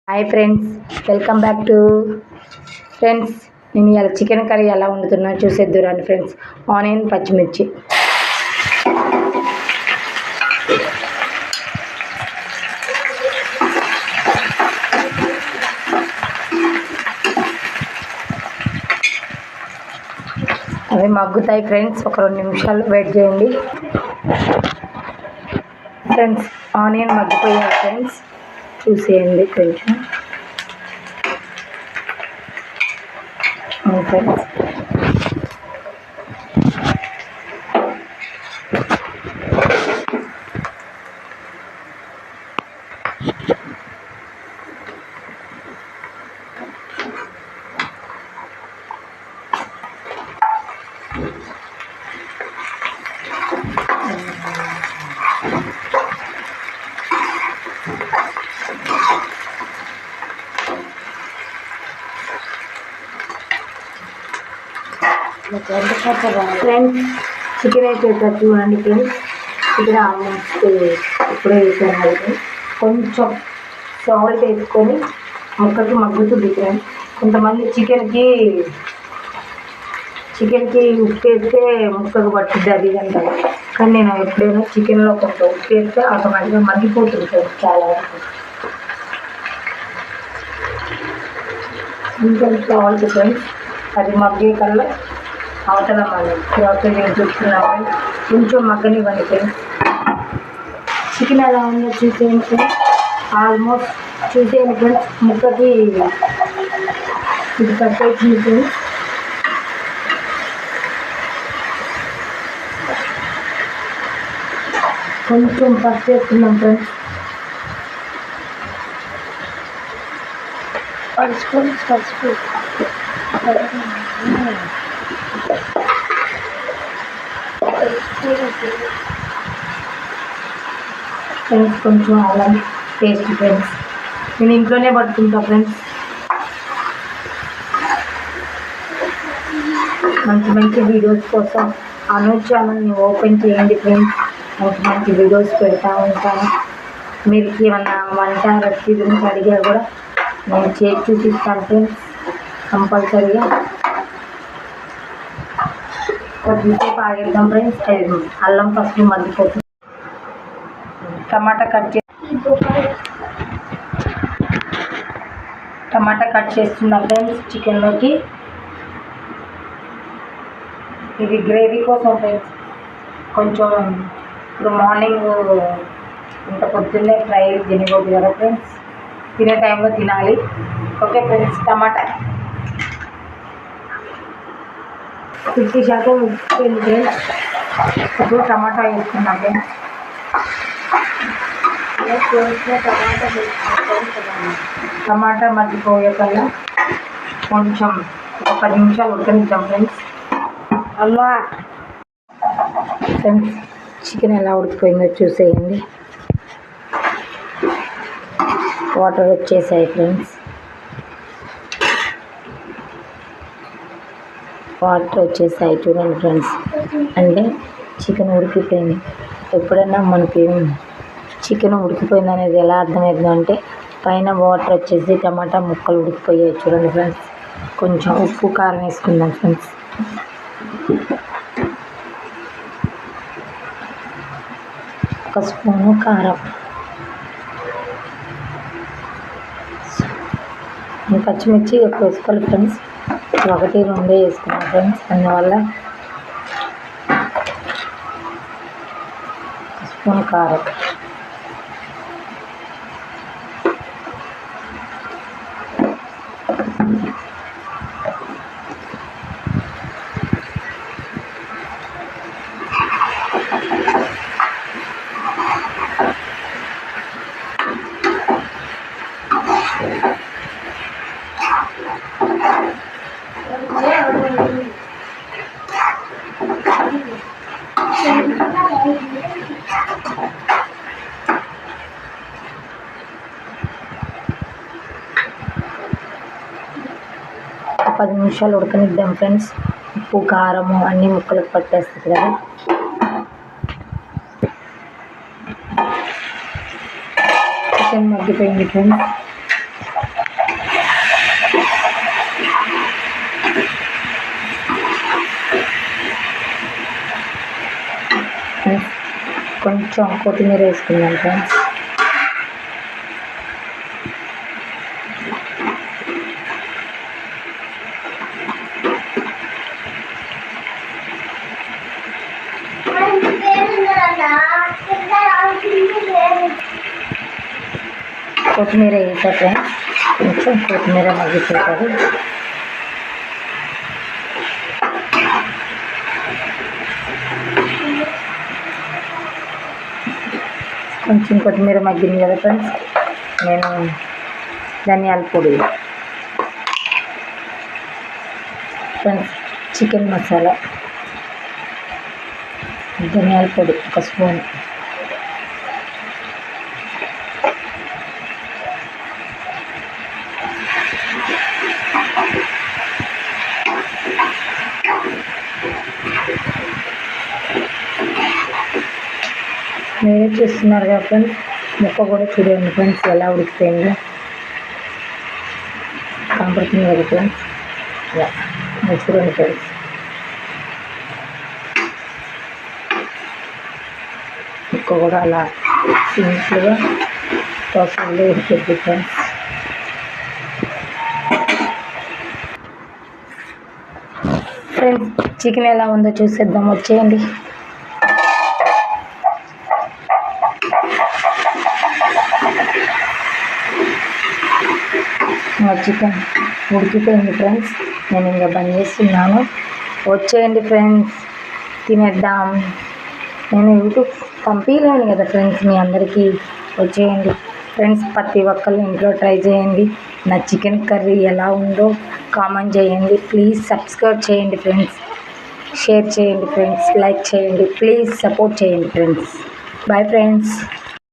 Hi friends, welcome back to friends. నేను ఇలా chicken curry ఎలా వండుతున్నా చూసేద్దురండి ఫ్రెండ్స్. ఆనియన్, పచ్చిమిర్చి, అవి మగ్గుతాయి ఫ్రెండ్స్. ఒక 2 నిమిషాలు వెయిట్ చేయండి ఫ్రెండ్స్. ఆనియన్ మగ్గిపోయాయి ఫ్రెండ్స్, చూసేయండి కొంచెం ఫ్రెండ్స్. ఫ్రెండ్స్, చికెన్ అయితే చూడండి ఫ్రెండ్స్. చికెన్ ఆల్మోస్ట్ ఇప్పుడే వేసాను. కొంచెం సాల్ట్ వేసుకొని ముక్కకి మగ్గుతుంది ఫ్రెండ్స్. కొంతమంది చికెన్కి ఉప్పు వేస్తే ముక్కకు పట్టుద్ది అది అంటారు. కానీ నేను ఎప్పుడైనా చికెన్లో కొంచెం ఉప్పు వేస్తే ఆటోమేటిక్గా మగ్గిపోతుంది ఫ్రెండ్స్. చాలా వరకు కొంచెం సాల్ట్ ఫ్రెండ్స్. అది మగ్గే కల్లా అవతల మనం చూస్తున్నాము. కొంచెం మగ్గనివ్వండి ఫ్రెండ్స్. చికెన్ ఎలా ఉందో చూసేయండి ఫ్రెండ్స్. ఆల్మోస్ట్ చూసేయండి ఫ్రెండ్స్. ముక్కకి ఇది పట్టేసింది ఫ్రెండ్స్. కొంచెం పసుపు వేస్తున్నాం ఫ్రెండ్స్. పసుపు ఫ్రెండ్స్, కొంచెం అల్లం పేస్ట్ ఫ్రెండ్స్. నేను ఇంట్లోనే పట్టుకుంటా ఫ్రెండ్స్. మంచి మంచి వీడియోస్ కోసం అనూజ్ ఛానల్ని ఓపెన్ చేయండి ఫ్రెండ్స్. మంచి మంచి వీడియోస్ పెడతా ఉంటాను. మీరు ఏమన్నా వంట రెసిపీ గురించి అడిగా కూడా నేను చేసి చూపిస్తాను ఫ్రెండ్స్. కంపల్సరీగా కొద్దిసేపు ఆగేద్దాం ఫ్రెండ్స్. అల్లం పసుపు మగ్గిపోతుంది. టమాటా కట్ చేస్తున్నా ఫ్రెండ్స్ చికెన్లోకి. ఇది గ్రేవీ కోసం ఫ్రెండ్స్. కొంచెం ఇప్పుడు మార్నింగ్ ఇంత పొద్దున్నే ఫ్రై తినకూడదు కదా ఫ్రెండ్స్. తినే టైంలో తినాలి. Okay friends. టమాటా 50% ఉడికిపోయింది ఫ్రెండ్స్. ఇప్పుడు టమాటా వేసుకున్నాం ఫ్రెండ్స్. టమాటా మగ్గిపోయే కల్లా కొంచెం ఒక 10 నిమిషాలు ఉడకనిద్దాం ఫ్రెండ్స్. ఫ్రెండ్స్, చికెన్ ఎలా ఉడికిపోయిందో చూసేయండి. వాటర్ వచ్చేసాయి ఫ్రెండ్స్. చూడండి ఫ్రెండ్స్. అంటే చికెన్ ఉడికిపోయింది. ఎప్పుడైనా మనకి చికెన్ ఉడికిపోయింది అనేది ఎలా అర్థమవుతుంది అంటే పైన వాటర్ వచ్చేసి టమాటా ముక్కలు ఉడికిపోయాయి. చూడండి ఫ్రెండ్స్. కొంచెం ఉప్పు కారం వేసుకుందాం ఫ్రెండ్స్. ఒక స్పూను కారం, పచ్చిమిర్చి ఎక్కువ వేసుకోవాలి ఫ్రెండ్స్. 1-2 వేసుకున్నాం ఫ్రెండ్స్. అందువల్ల స్పూన్ కారం, ఒక 10 నిమిషాలు ఉడకనిద్దాం ఫ్రెండ్స్. ఉప్పు కారము అన్ని ముక్కలకు పట్టేస్తుంది కదా. చికెన్ మగ్గిపోయింది ఫ్రెండ్స్. కొంచెం కొత్తిమీర వేసుకుందాం ఫ్రెండ్స్. కొత్తిమీర వేసా ఫ్రెండ్స్, కొంచెం కొత్తిమీర మగ్గిపోతుంది. కొంచెం కొత్తిమీర మగ్గింది కదా ఫ్రెండ్స్, నేను ధనియాల పొడి ఫ్రెండ్స్, చికెన్ మసాలా, ధనియాల పొడి 1 స్పూన్, మీరే చూస్తున్నారు కదా ఫ్రెండ్స్, ముక్క కూడా చూడండి ఫ్రెండ్స్ ఎలా ఉడికిపోయిందో, కనపడుతుంది కదా ఫ్రెండ్స్. మీరు చూడండి ఫ్రెండ్స్, ముక్క కూడా అలా సింపుల్గా దోశల్లో ఉడికిద్ది ఫ్రెండ్స్. ఫ్రెండ్స్ చికెన్ ఎలా ఉందో చూసేద్దాం, వచ్చేయండి. మా చికెన్ ఉడికిపోయింది ఫ్రెండ్స్, నేను ఇంకా బంద్ చేస్తున్నాను. వచ్చేయండి ఫ్రెండ్స్, తినేద్దాం. నేను యూట్యూబ్ పంపించలేను కదా ఫ్రెండ్స్ మీ అందరికీ. వచ్చేయండి ఫ్రెండ్స్, ప్రతి ఒక్కళ్ళు ఇంట్లో ట్రై చేయండి. నా చికెన్ కర్రీ ఎలా ఉందో కామెంట్ చేయండి. ప్లీజ్ సబ్స్క్రైబ్ చేయండి ఫ్రెండ్స్, షేర్ చేయండి ఫ్రెండ్స్, లైక్ చేయండి, ప్లీజ్ సపోర్ట్ చేయండి ఫ్రెండ్స్. Bye friends.